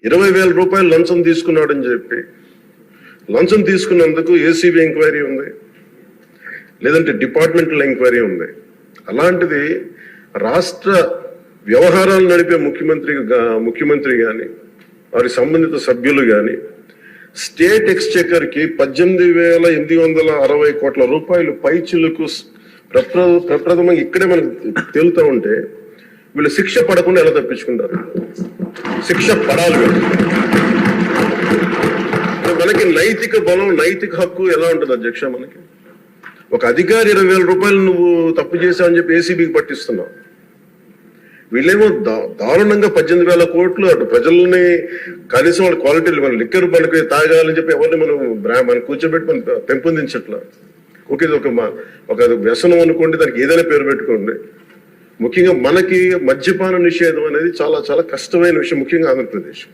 20,000 రూపాయలు లంచం తీసుకున్నాడని చెప్పి లంచం తీసుకున్నందుకు ఏసీబీ ఎంక్వైరీ ఉంది, లేదంటే డిపార్ట్మెంటల్ ఎంక్వైరీ ఉంది. అలాంటిది రాష్ట్ర వ్యవహారాలు నడిపే ముఖ్యమంత్రి కానీ వారి సంబంధిత సభ్యులు కానీ స్టేట్ ఎక్స్చెకర్కి 18,860 కోట్ల రూపాయలు పైచిలకు ప్రప్రథమంగా ఇక్కడే మనకు తేలుతూ ఉంటే వీళ్ళు శిక్ష పడకుండా ఎలా తప్పించుకుంటారు? శిక్ష పడాలి. మనకి నైతిక బలం, నైతిక హక్కు ఎలా ఉంటుంది అధ్యక్ష? మనకి ఒక అధికారి 20,000 రూపాయలు నువ్వు తప్పు చేశావని చెప్పి ఏసీబీకి పట్టిస్తున్నావు. వీళ్ళేమో దారుణంగా 18,000 కోట్లు అటు ప్రజల్ని కనీసం వాళ్ళ క్వాలిటీలు మన లిక్కర్ మనకి తాగాలని చెప్పి ఎవరిని మనం కూర్చోబెట్టి మనం పెంపొందించట్లా. ఓకే, ఒక వ్యసనం అనుకోండి, దానికి ఏదైనా పేరు పెట్టుకోండి. ముఖ్యంగా మనకి మద్యపాన నిషేధం అనేది చాలా చాలా కష్టమైన విషయం, ముఖ్యంగా ఆంధ్రప్రదేశ్.